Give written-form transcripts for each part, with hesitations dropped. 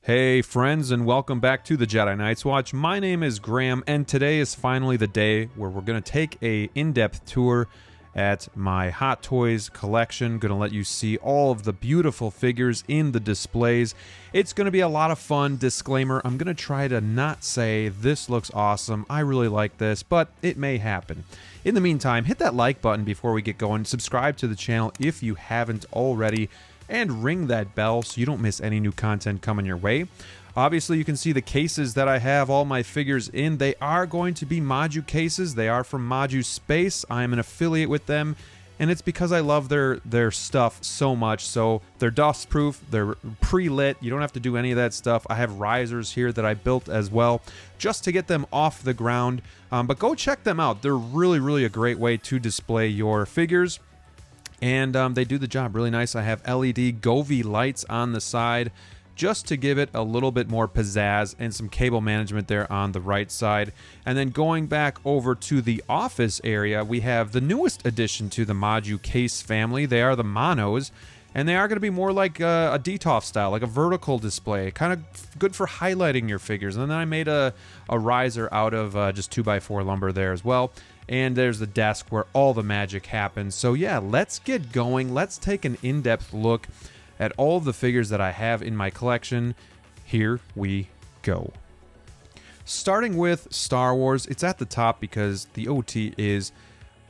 Hey friends, and welcome back to the Jedi Knights Watch. My name is Graham, and today is finally the day where we're going to take a in-depth tour at my Hot Toys collection. Going to let you see all of the beautiful figures in the displays. It's going to be a lot of fun. Disclaimer, I'm going to try to not say this looks awesome, I really like this, but it may happen. In the meantime, hit that like button before we get going. Subscribe to the channel if you haven't already, and ring that bell so you don't miss any new content coming your way. Obviously, you can see the cases that I have all my figures in. They are going to be Maju cases. They are from Maju Space. I am an affiliate with them, and it's because I love their stuff so much. So they're dust-proof, they're pre-lit, you don't have to do any of that stuff. I have risers here that I built as well, just to get them off the ground. But go check them out. They're really a great way to display your figures. And they do the job really nice. I have LED Govee lights on the side just to give it a little bit more pizzazz, and some cable management there on the right side. And then going back over to the office area, we have the newest addition to the Maju case family. They are the Monos, and they are going to be more like a DTOF style, like a vertical display, kind of good for highlighting your figures. And then I made a riser out of just 2x4 lumber there as well. And there's the desk where all the magic happens. So yeah, let's get going. Let's take an in-depth look at all of the figures that I have in my collection. Here we go. Starting with Star Wars, it's at the top because the OT is,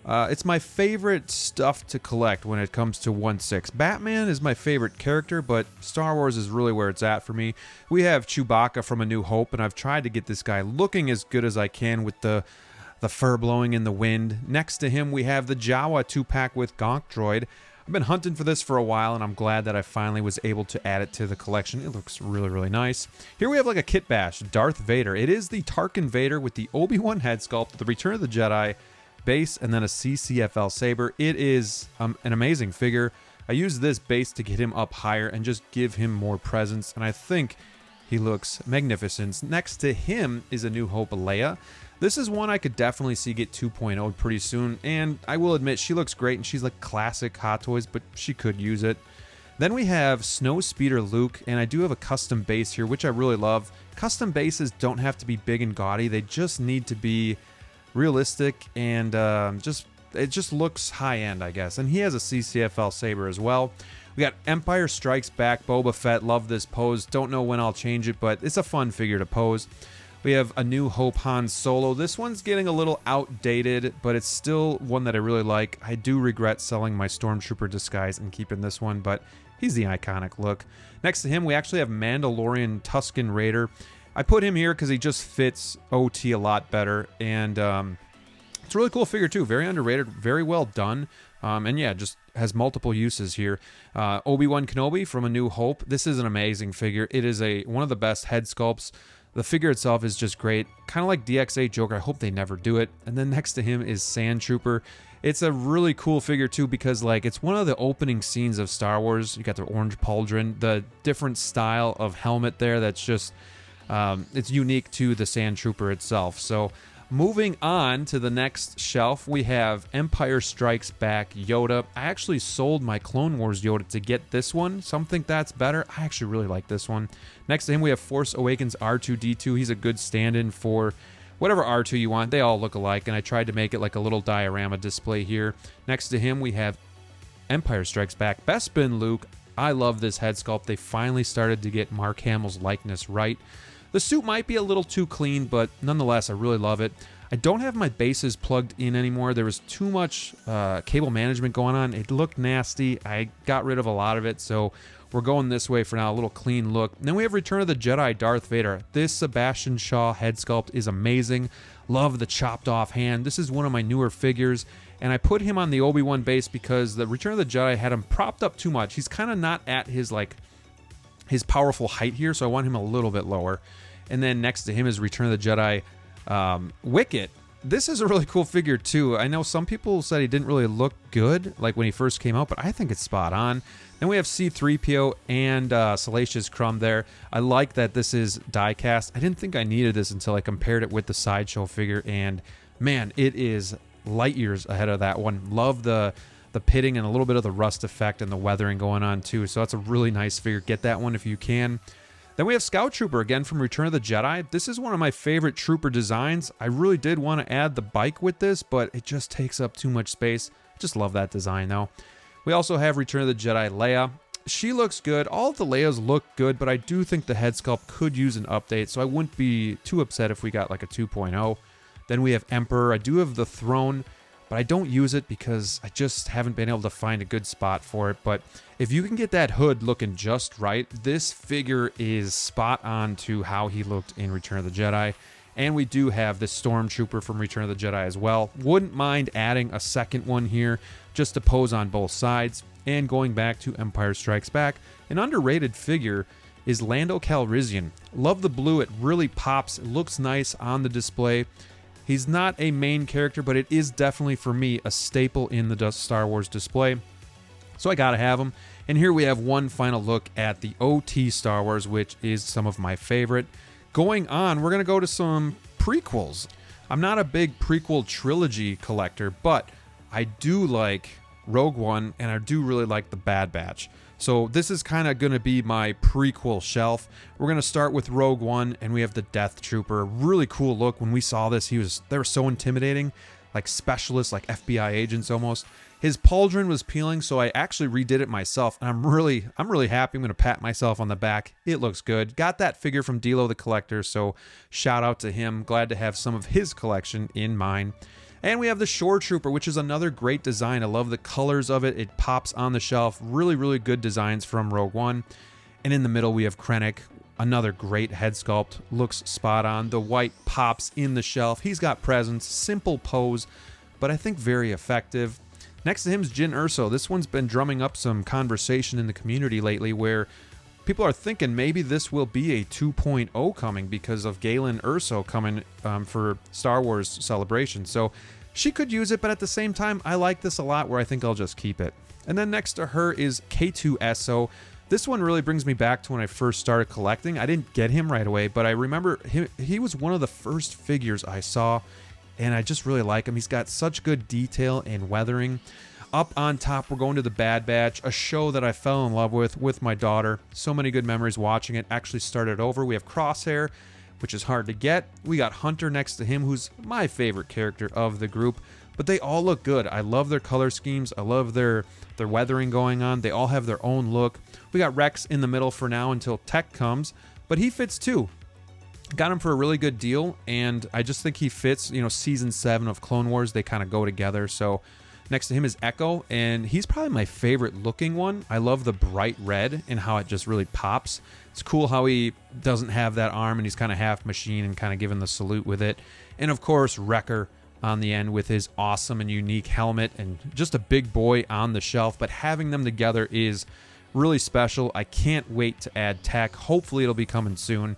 it's my favorite stuff to collect when it comes to 1/6. Batman is my favorite character, but Star Wars is really where it's at for me. We have Chewbacca from A New Hope, and I've tried to get this guy looking as good as I can with the fur blowing in the wind. Next to him, we have the Jawa 2-pack with Gonk Droid. I've been hunting for this for a while, and I'm glad that I finally was able to add it to the collection. It looks really nice. Here we have like a kit bash, Darth Vader. It is the Tarkin Vader with the Obi-Wan head sculpt, the Return of the Jedi base, and then a CCFL saber. It is an amazing figure. I used this base to get him up higher and just give him more presence, and I think he looks magnificent. Next to him is A New Hope Leia. This is one I could definitely see get 2.0 pretty soon, and I will admit she looks great, and she's like classic Hot Toys, but she could use it. Then we have Snow Speeder Luke, and I do have a custom base here, which I really love. Custom bases don't have to be big and gaudy, they just need to be realistic, and it just looks high-end, I guess. And he has a CCFL saber as well. We got Empire Strikes Back Boba Fett. Love this pose. Don't know when I'll change it, but it's a fun figure to pose. We have A New Hope Han Solo. This one's getting a little outdated, but it's still one that I really like. I do regret selling my Stormtrooper disguise and keeping this one, but he's the iconic look. Next to him, we actually have Mandalorian Tusken Raider. I put him here because he just fits OT a lot better, and it's a really cool figure too. Very underrated, very well done. And yeah, just has multiple uses here. Obi-Wan Kenobi from A New Hope. This is an amazing figure. It is one of the best head sculpts. The figure itself is just great. Kind of like DX8 Joker. I hope they never do it. And then next to him is Sand Trooper. It's a really cool figure too because like it's one of the opening scenes of Star Wars. You got the orange pauldron, the different style of helmet there that's just, it's unique to the Sand Trooper itself. So moving on to the next shelf, we have Empire Strikes Back Yoda. I actually sold my Clone Wars Yoda to get this one. Some think that's better. I actually really like this one. Next to him, we have Force Awakens R2-D2. He's a good stand-in for whatever R2 you want. They all look alike, and I tried to make it like a little diorama display here. Next to him, we have Empire Strikes Back Bespin Luke. I love this head sculpt. They finally started to get Mark Hamill's likeness right. The suit might be a little too clean, but nonetheless, I really love it. I don't have my bases plugged in anymore. There was too much cable management going on. It looked nasty. I got rid of a lot of it, so we're going this way for now, a little clean look. And then we have Return of the Jedi Darth Vader. This Sebastian Shaw head sculpt is amazing. Love the chopped off hand. This is one of my newer figures, and I put him on the Obi-Wan base because the Return of the Jedi had him propped up too much. He's kind of not at his powerful height here, so I want him a little bit lower. And then next to him is Return of the Jedi Wicket. This is a really cool figure too. I know some people said he didn't really look good like when he first came out, but I think it's spot on. Then we have C-3PO and Salacious Crumb there. I like that this is die-cast. I didn't think I needed this until I compared it with the Sideshow figure, and man, it is light years ahead of that one. Love the pitting and a little bit of the rust effect and the weathering going on too. So that's a really nice figure. Get that one if you can. Then we have Scout Trooper, again from Return of the Jedi. This is one of my favorite Trooper designs. I really did want to add the bike with this, but it just takes up too much space. Just love that design though. We also have Return of the Jedi Leia. She looks good. All of the Leias look good, but I do think the head sculpt could use an update, so I wouldn't be too upset if we got like a 2.0. Then we have Emperor. I do have the throne, but I don't use it because I just haven't been able to find a good spot for it. But if you can get that hood looking just right, this figure is spot on to how he looked in Return of the Jedi. And we do have this Stormtrooper from Return of the Jedi as well. Wouldn't mind adding a second one here just to pose on both sides. And going back to Empire Strikes Back, an underrated figure is Lando Calrissian. Love the blue. It really pops. It looks nice on the display. He's not a main character, but it is definitely, for me, a staple in the Star Wars display. So I gotta have him. And here we have one final look at the OT Star Wars, which is some of my favorite. Going on, we're gonna go to some prequels. I'm not a big prequel trilogy collector, but I do like Rogue One, and I do really like the Bad Batch. So this is kind of going to be my prequel shelf. We're going to start with Rogue One, and we have the Death Trooper. Really cool look. When we saw this, they were so intimidating, like specialists, like FBI agents almost. His pauldron was peeling, so I actually redid it myself, and I'm really happy. I'm going to pat myself on the back. It looks good. Got that figure from DLO The Collector, so shout out to him. Glad to have some of his collection in mine. And we have the Shore Trooper, which is another great design. I love the colors of it. It pops on the shelf. Really, really good designs from Rogue One. And in the middle, we have Krennic. Another great head sculpt. Looks spot on. The white pops in the shelf. He's got presence. Simple pose, but I think very effective. Next to him is Jyn Erso. This one's been drumming up some conversation in the community lately where people are thinking maybe this will be a 2.0 coming because of Galen Erso coming for Star Wars Celebration. So she could use it, but at the same time, I like this a lot where I think I'll just keep it. And then next to her is K2SO. This one really brings me back to when I first started collecting. I didn't get him right away, but I remember he was one of the first figures I saw, and I just really like him. He's got such good detail and weathering. Up on top, we're going to the Bad Batch, a show that I fell in love with my daughter. So many good memories watching it. Actually started over. We have Crosshair, which is hard to get. We got Hunter next to him, who's my favorite character of the group. But they all look good. I love their color schemes. I love their weathering going on. They all have their own look. We got Rex in the middle for now until Tech comes, but he fits too. Got him for a really good deal, and I just think he fits. You know, season 7 of Clone Wars, they kind of go together. So next to him is Echo, and he's probably my favorite looking one. I love the bright red and how it just really pops. It's cool how he doesn't have that arm and he's kind of half machine and kind of giving the salute with it. And of course, Wrecker on the end with his awesome and unique helmet and just a big boy on the shelf. But having them together is really special. I can't wait to add Tech. Hopefully it'll be coming soon.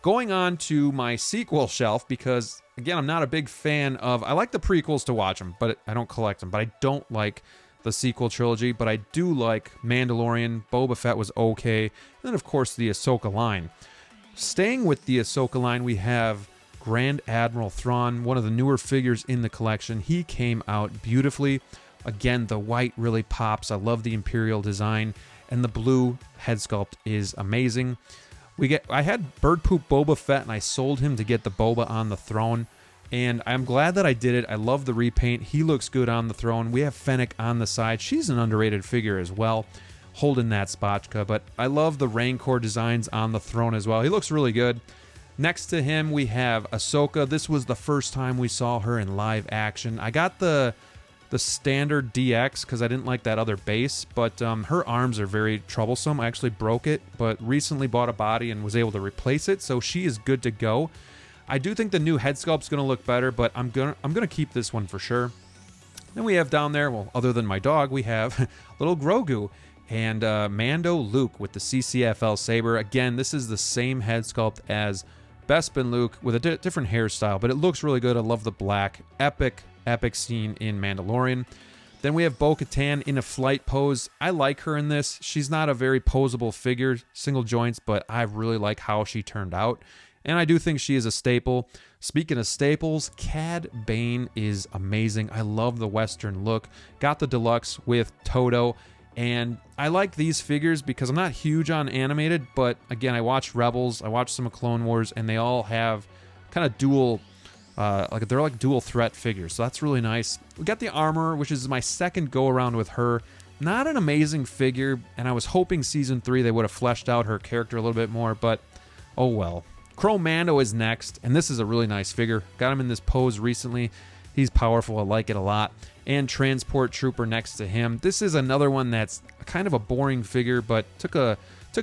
Going on to my sequel shelf, because again, I'm not a big fan of, I like the prequels to watch them, but I don't collect them. But I don't like the sequel trilogy, but I do like Mandalorian. Boba Fett was okay. And then, of course, the Ahsoka line. Staying with the Ahsoka line, we have Grand Admiral Thrawn, one of the newer figures in the collection. He came out beautifully. Again, the white really pops. I love the Imperial design, and the blue head sculpt is amazing. I had Bird Poop Boba Fett, and I sold him to get the Boba on the throne, and I'm glad that I did it. I love the repaint. He looks good on the throne. We have Fennec on the side. She's an underrated figure as well, holding that spotchka, but I love the Rancor designs on the throne as well. He looks really good. Next to him, we have Ahsoka. This was the first time we saw her in live action. I got the standard DX because I didn't like that other base, but her arms are very troublesome. I actually broke it, but recently bought a body and was able to replace it, so she is good to go. I do think the new head sculpt's going to look better, but I'm gonna keep this one for sure. Then we have down there, well, other than my dog, we have little Grogu and Mando Luke with the CCFL saber. Again, this is the same head sculpt as Bespin Luke with a different hairstyle, but it looks really good. I love the black. Epic scene in Mandalorian. Then we have Bo-Katan in a flight pose. I like her in this. She's not a very posable figure, single joints, but I really like how she turned out. And I do think she is a staple. Speaking of staples, Cad Bane is amazing. I love the Western look. Got the deluxe with Toto. And I like these figures because I'm not huge on animated, but again, I watched Rebels, I watched some of Clone Wars, and they all have kind of dual, they're like dual threat figures, so that's really nice. We got the armor, which is my second go around with her. Not an amazing figure, and I was hoping Season 3 they would have fleshed out her character a little bit more, but oh well. Crow Mando is next, and this is a really nice figure. Got him in this pose recently. He's powerful, I like it a lot. And Transport Trooper next to him. This is another one that's kind of a boring figure, but took a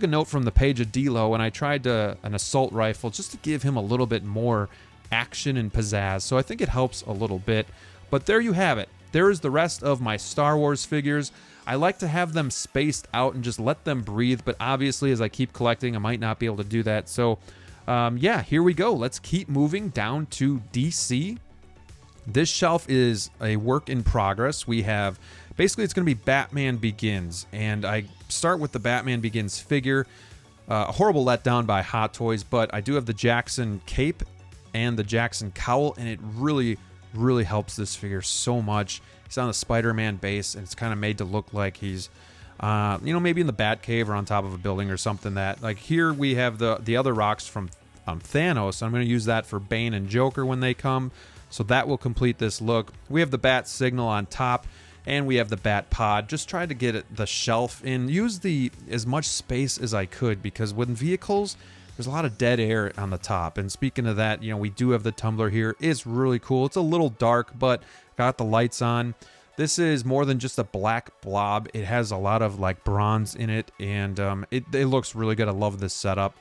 note from the page of DLO, and I tried an assault rifle just to give him a little bit more action and pizzazz, so I think it helps a little bit. But there you have it. There is the rest of my Star Wars figures. I like to have them spaced out and just let them breathe, but obviously as I keep collecting, I might not be able to do that. So yeah, here we go. Let's keep moving down to DC. This shelf is a work in progress. We have, basically it's going to be Batman Begins, and I start with the Batman Begins figure. A horrible letdown by Hot Toys, but I do have the Jackson cape and the Jackson cowl, and it really helps this figure so much. He's on the Spider-Man base, and it's kind of made to look like he's, maybe in the Batcave or on top of a building or something. That, like, here we have the other rocks from Thanos. I'm going to use that for Bane and Joker when they come, so that will complete this look. We have the Bat Signal on top, and we have the Bat Pod. Just tried to get the shelf in, use as much space as I could, because with vehicles, there's a lot of dead air on the top. And speaking of that, we do have the tumbler here. It's really cool. It's a little dark, but got the lights on. This is more than just a black blob. It has a lot of like bronze in it, and it looks really good. I love this setup.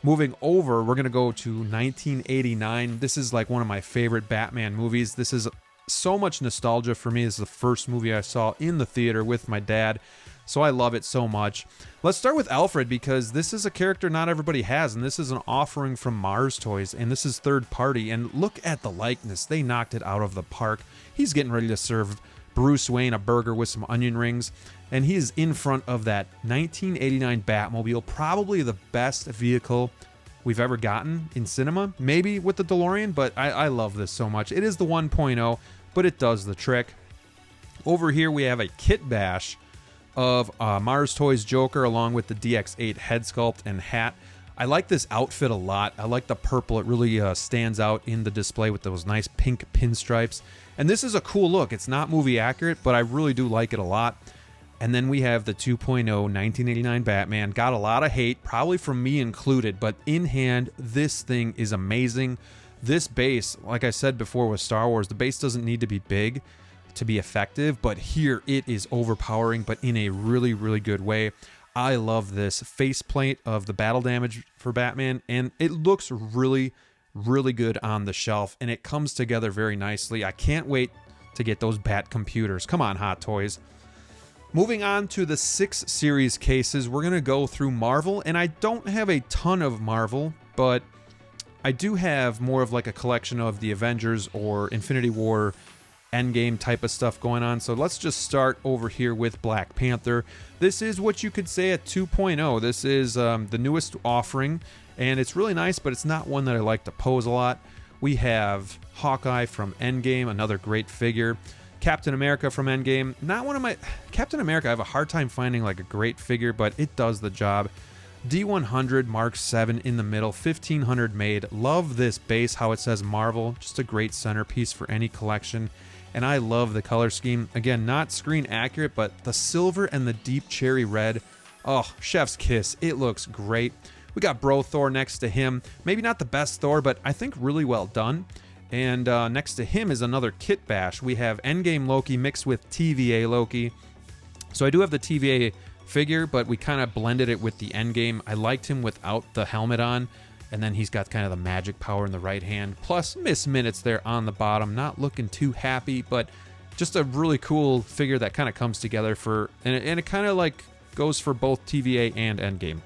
Moving over, we're going to go to 1989. This is like one of my favorite Batman movies. This is so much nostalgia for me. This is the first movie I saw in the theater with my dad, so I love it so much. Let's start with Alfred, because this is a character not everybody has, and this is an offering from Mars Toys, and this is third party, and look at the likeness. They knocked it out of the park. He's getting ready to serve Bruce Wayne a burger with some onion rings, and he is in front of that 1989 Batmobile, probably the best vehicle we've ever gotten in cinema, maybe with the DeLorean, but I love this so much. It is the 1.0, but it does the trick. Over here we have a kit bash of Mars Toys Joker along with the DX8 head sculpt and hat. I like this outfit a lot. I like the purple. It really stands out in the display with those nice pink pinstripes. And this is a cool look. It's not movie accurate, but I really do like it a lot. And then we have the 2.0 1989 Batman. Got a lot of hate, probably from me included, but in hand, this thing is amazing. This base, like I said before with Star Wars, the base doesn't need to be big to be effective, but here it is overpowering, but in a really good way. I love this faceplate of the battle damage for Batman, and it looks really good on the shelf, and it comes together very nicely. I can't wait to get those Bat computers. Come on, Hot Toys. Moving on to the 6 series cases, we're going to go through Marvel, and I don't have a ton of Marvel, but I do have more of like a collection of the Avengers or Infinity War Endgame type of stuff going on. So let's just start over here with Black Panther. This is what you could say a 2.0. This is the newest offering, and it's really nice, but it's not one that I like to pose a lot. We have Hawkeye from Endgame, another great figure. Captain America from Endgame, not one of my... Captain America, I have a hard time finding like a great figure, but it does the job. D100 Mark 7 in the middle, 1500 made. Love this base, how it says Marvel, just a great centerpiece for any collection. And I love the color scheme. Again, not screen accurate, but the silver and the deep cherry red. Oh, chef's kiss. It looks great. We got Bro Thor next to him. Maybe not the best Thor, but I think really well done. And next to him is another kit bash. We have Endgame Loki mixed with TVA Loki. So I do have the TVA figure, but we kind of blended it with the Endgame. I liked him without the helmet on. And then he's got kind of the magic power in the right hand. Plus Miss Minutes there on the bottom. Not looking too happy, but just a really cool figure that kind of comes together for... And it kind of like goes for both TVA and Endgame.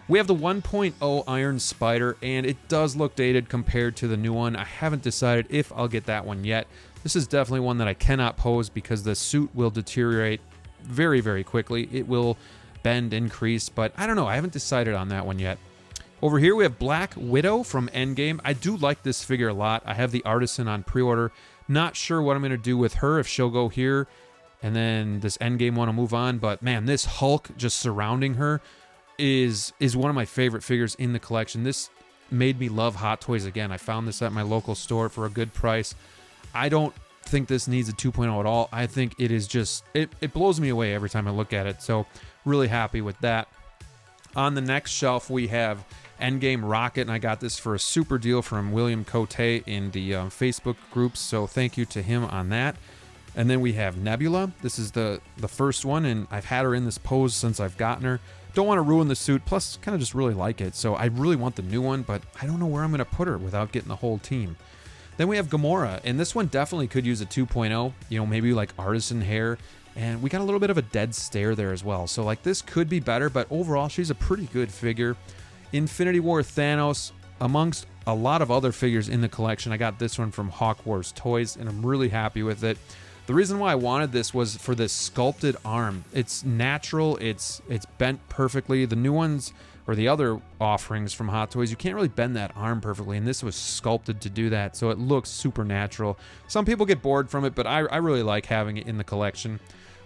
We have the 1.0 Iron Spider, and it does look dated compared to the new one. I haven't decided if I'll get that one yet. This is definitely one that I cannot pose because the suit will deteriorate very quickly. It will bend, increase, but I don't know. I haven't decided on that one yet. Over here we have Black Widow from Endgame. I do like this figure a lot. I have the Artisan on pre-order. Not sure what I'm going to do with her, if she'll go here and then this Endgame one will move on. But man, this Hulk just surrounding her is one of my favorite figures in the collection. This made me love Hot Toys again. I found this at my local store for a good price. I don't think this needs a 2.0 at all. I think it is just, it blows me away every time I look at it. So really happy with that. On the next shelf, we have Endgame Rocket, and I got this for a super deal from William Cote in the Facebook groups, so thank you to him on that. And then we have Nebula. This is the first one, and I've had her in this pose since I've gotten her. Don't want to ruin the suit, plus kind of just really like it, so I really want the new one, but I don't know where I'm going to put her without getting the whole team. Then we have Gamora, and this one definitely could use a 2.0, you know, maybe like artisan hair. And we got a little bit of a dead stare there as well. So like this could be better, but overall she's a pretty good figure. Infinity War Thanos, amongst a lot of other figures in the collection, I got this one from Hawk Wars Toys, and I'm really happy with it. The reason why I wanted this was for this sculpted arm. It's natural, it's bent perfectly. The new ones, or the other offerings from Hot Toys, you can't really bend that arm perfectly, and this was sculpted to do that, so it looks super natural. Some people get bored from it, but I really like having it in the collection.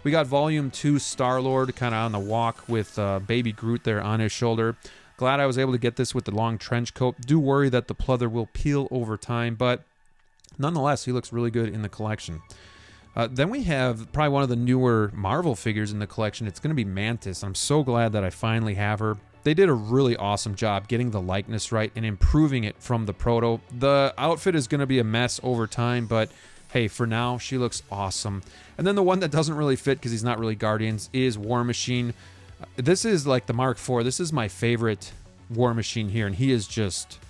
We got Volume 2 Star-Lord kind of on the walk with Baby Groot there on his shoulder. Glad I was able to get this with the long trench coat. Do worry that the pleather will peel over time, but nonetheless, he looks really good in the collection. Then we have probably one of the newer Marvel figures in the collection. It's going to be Mantis. I'm so glad that I finally have her. They did a really awesome job getting the likeness right and improving it from the proto. The outfit is going to be a mess over time, but hey, for now, she looks awesome. And then the one that doesn't really fit because he's not really Guardians is War Machine. This is like the Mark IV. This is my favorite War Machine here, and he is just,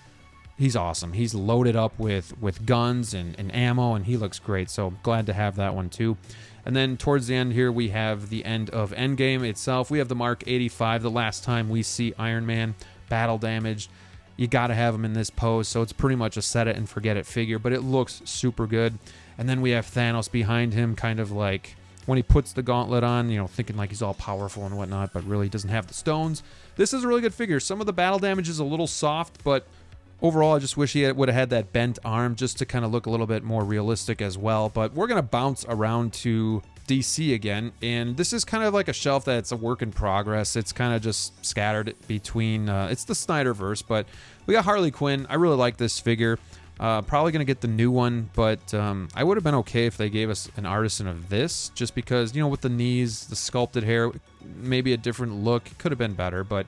he's awesome. He's loaded up with guns and ammo, and he looks great. So glad to have that one too. And then towards the end here, we have the end of Endgame itself. We have the Mark 85, the last time we see Iron Man battle damaged. You got to have him in this pose, so it's pretty much a set it and forget it figure, but it looks super good. And then we have Thanos behind him, kind of like when he puts the gauntlet on, you know, thinking like he's all powerful and whatnot, but really doesn't have the stones. This is a really good figure. Some of the battle damage is a little soft, but overall, I just wish he would have had that bent arm just to kind of look a little bit more realistic as well. But we're going to bounce around to DC again, and this is kind of like a shelf that's a work in progress. It's kind of just scattered between, it's the Snyderverse, but we got Harley Quinn. I really like this figure. Probably going to get the new one, but I would have been okay if they gave us an artisan of this, just because, you know, with the knees, the sculpted hair, maybe a different look. It could have been better, but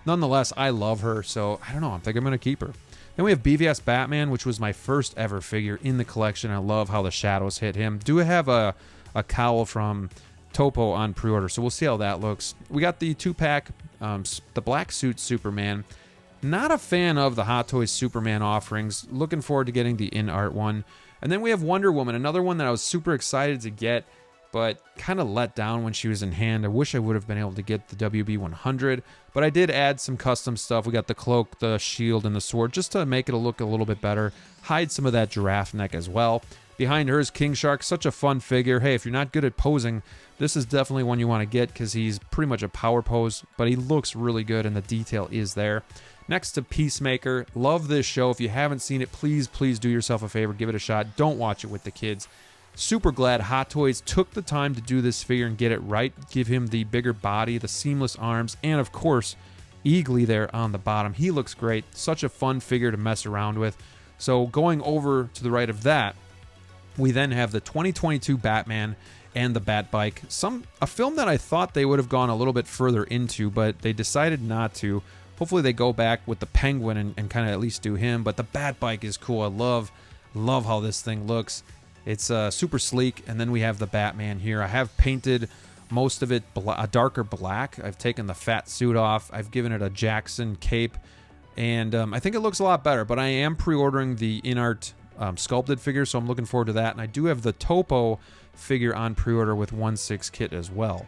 nonetheless, I love her, so I don't know. I think I'm going to keep her. Then we have BVS Batman, which was my first ever figure in the collection. I love how the shadows hit him. Do have a cowl from Topo on pre-order, so we'll see how that looks. We got the 2-pack, the black suit Superman. Not a fan of the Hot Toys Superman offerings. Looking forward to getting the in-art one. And then we have Wonder Woman, another one that I was super excited to get, but kind of let down when she was in hand. I wish I would have been able to get the WB 100, but I did add some custom stuff. We got the cloak, the shield, and the sword just to make it look a little bit better. Hide some of that giraffe neck as well. Behind her is King Shark, such a fun figure. Hey, if you're not good at posing, this is definitely one you want to get because he's pretty much a power pose, but he looks really good and the detail is there. Next to Peacemaker, love this show. If you haven't seen it, please do yourself a favor, give it a shot. Don't watch it with the kids. Super glad Hot Toys took the time to do this figure and get it right. Give him the bigger body, the seamless arms, and of course, Eagly there on the bottom. He looks great. Such a fun figure to mess around with. So going over to the right of that, we then have the 2022 Batman and the Batbike. A film that I thought they would have gone a little bit further into, but they decided not to. Hopefully they go back with the Penguin and kind of at least do him. But the Batbike is cool. I love how this thing looks. It's super sleek. And then we have the Batman here. I have painted most of it a darker black. I've taken the fat suit off. I've given it a Jackson cape. And I think it looks a lot better. But I am pre-ordering the in-art sculpted figure, so I'm looking forward to that. And I do have the Topo figure on pre-order with 1/6 kit as well.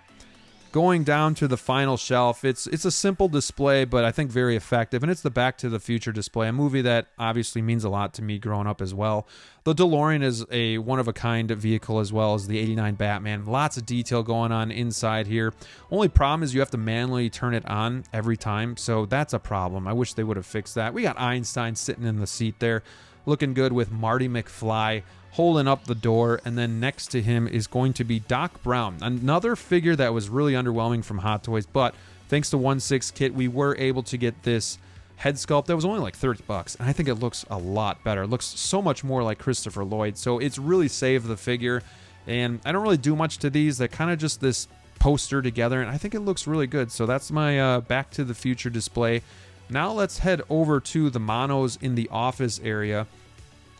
Going down to the final shelf, it's a simple display, but I think very effective, and it's the Back to the Future display, a movie that obviously means a lot to me growing up as well. The DeLorean is a one-of-a-kind vehicle as well as the '89 Batman. Lots of detail going on inside here. Only problem is you have to manually turn it on every time, so that's a problem. I wish they would have fixed that. We got Einstein sitting in the seat there, looking good with Marty McFly holding up the door, and then next to him is going to be Doc Brown, another figure that was really underwhelming from Hot Toys, but thanks to 1/6 Kit, we were able to get this head sculpt that was only like $30, and I think it looks a lot better. It looks so much more like Christopher Lloyd, so it's really saved the figure, and I don't really do much to these. They're kind of just this poster together, and I think it looks really good. So that's my Back to the Future display. Now let's head over to the monos in the office area.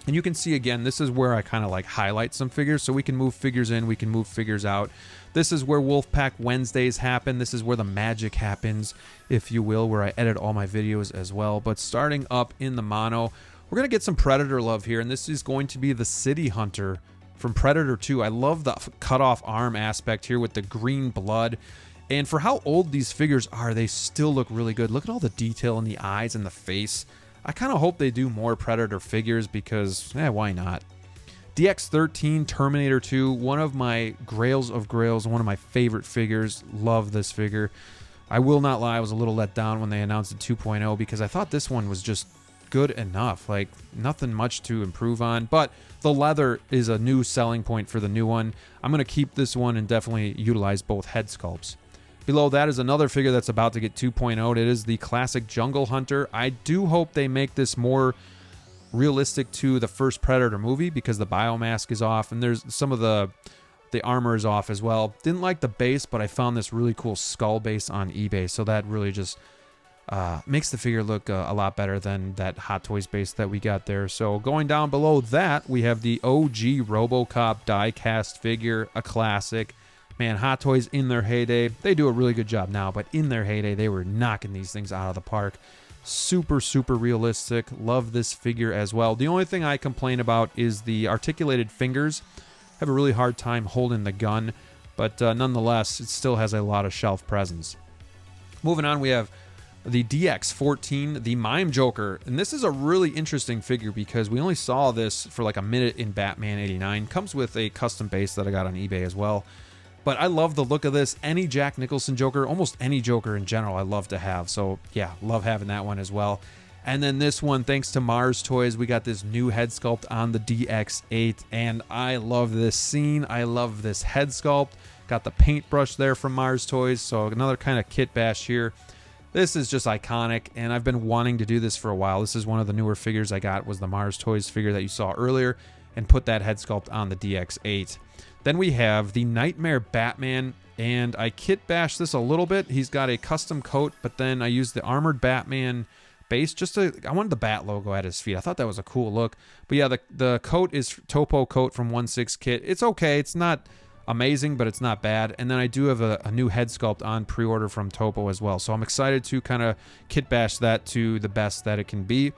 And you can see, again, this is where I kind of like highlight some figures. So we can move figures in, we can move figures out. This is where Wolfpack Wednesdays happen. This is where the magic happens, if you will, where I edit all my videos as well. But starting up in the mono, we're going to get some Predator love here. And this is going to be the City Hunter from Predator 2. I love the cut-off arm aspect here with the green blood. And for how old these figures are, they still look really good. Look at all the detail in the eyes and the face. I kind of hope they do more Predator figures because, why not? DX13 Terminator 2, one of my grails of grails, one of my favorite figures. Love this figure. I will not lie, I was a little let down when they announced the 2.0 because I thought this one was just good enough. Like, nothing much to improve on, but the leather is a new selling point for the new one. I'm going to keep this one and definitely utilize both head sculpts. Below that is another figure that's about to get 2.0. It is the classic Jungle Hunter. I do hope they make this more realistic to the first Predator movie because the biomask is off and there's some of the armor is off as well. Didn't like the base, but I found this really cool skull base on eBay, so that really just makes the figure look a lot better than that Hot Toys base that we got there. So going down below that, we have the OG RoboCop die-cast figure, a classic. Man, Hot Toys in their heyday, they do a really good job now, but in their heyday, they were knocking these things out of the park. Super, super realistic. Love this figure as well. The only thing I complain about is the articulated fingers. Have a really hard time holding the gun, but nonetheless, it still has a lot of shelf presence. Moving on, we have the DX14, the Mime Joker, and this is a really interesting figure because we only saw this for like a minute in Batman 89. Comes with a custom base that I got on eBay as well. But I love the look of this. Any Jack Nicholson Joker, almost any Joker in general, I love to have. So yeah, love having that one as well. And then this one, thanks to Mars Toys, we got this new head sculpt on the DX8. And I love this scene. I love this head sculpt. Got the paintbrush there from Mars Toys. So another kind of kit bash here. This is just iconic, and I've been wanting to do this for a while. This is one of the newer figures I got, was the Mars Toys figure that you saw earlier, and put that head sculpt on the DX8. Then we have the Nightmare Batman, and I kit bashed this a little bit. He's got a custom coat, but then I used the Armored Batman base I wanted the Bat logo at his feet. I thought that was a cool look. But yeah, the coat is Topo coat from 1/6 Kit. It's okay. It's not amazing, but it's not bad. And then I do have a new head sculpt on pre-order from Topo as well. So I'm excited to kind of kit bash that to the best that it can be.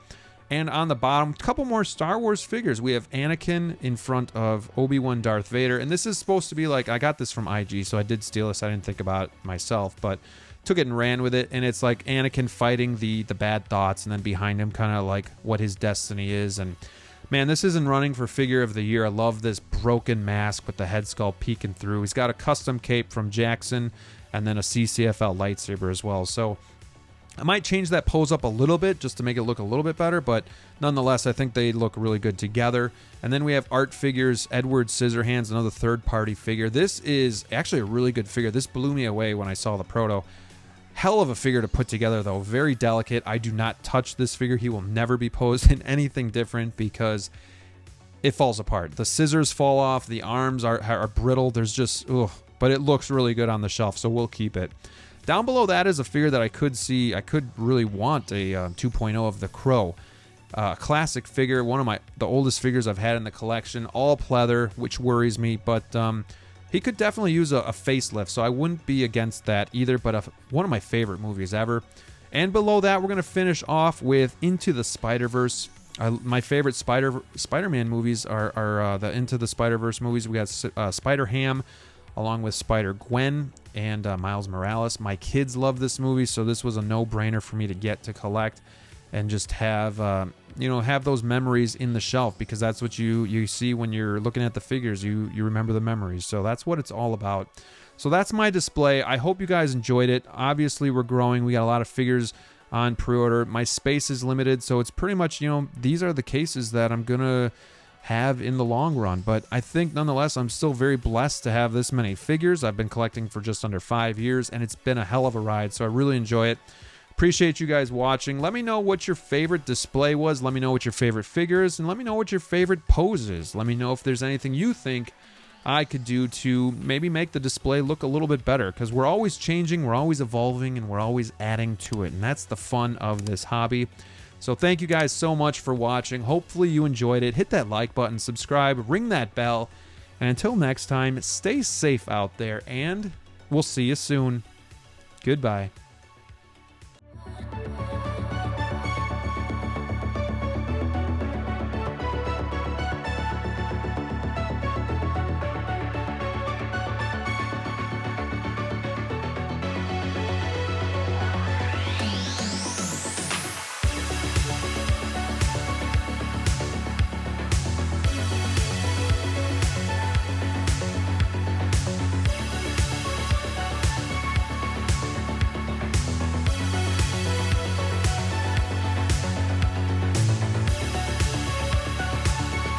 And on the bottom, a couple more Star Wars figures. We have Anakin in front of Obi-Wan Darth Vader. And this is supposed to be like, I got this from IG, so I did steal this. I didn't think about it myself, but took it and ran with it. And it's like Anakin fighting the bad thoughts, and then behind him kind of like what his destiny is. And man, this isn't running for figure of the year. I love this broken mask with the head sculpt peeking through. He's got a custom cape from Jackson and then a CCFL lightsaber as well. So I might change that pose up a little bit just to make it look a little bit better, but nonetheless, I think they look really good together. And then we have Art Figures, Edward Scissorhands, another third-party figure. This is actually a really good figure. This blew me away when I saw the proto. Hell of a figure to put together, though. Very delicate. I do not touch this figure. He will never be posed in anything different because it falls apart. The scissors fall off. The arms are brittle. There's just, but it looks really good on the shelf, so we'll keep it. Down below that is a figure that I could really want a 2.0 of the Crow. Classic figure, one of the oldest figures I've had in the collection, all pleather, which worries me, but he could definitely use a facelift, so I wouldn't be against that either, but one of my favorite movies ever. And below that, we're going to finish off with Into the Snyderverse. My favorite Spider-Man movies are the Into the Snyderverse movies. We got Spider-Ham, along with Spider-Gwen and Miles Morales. My kids love this movie, so this was a no-brainer for me to get to collect and just have have those memories in the shelf, because that's what you see when you're looking at the figures. You remember the memories, so that's what it's all about. So that's my display. I hope you guys enjoyed it. Obviously, we're growing. We got a lot of figures on pre-order. My space is limited, so it's pretty much, these are the cases that I'm gonna have in the long run. But I think nonetheless, I'm still very blessed to have this many figures. I've been collecting for just under 5 years, and it's been a hell of a ride, so I really enjoy it. Appreciate you guys watching. Let me know what your favorite display was. Let me know what your favorite figure is, and let me know what your favorite pose is. Let me know if there's anything you think I could do to maybe make the display look a little bit better, because we're always changing, we're always evolving, and we're always adding to it, and that's the fun of this hobby. So thank you guys so much for watching. Hopefully you enjoyed it. Hit that like button, subscribe, ring that bell, and until next time, stay safe out there, and we'll see you soon. Goodbye.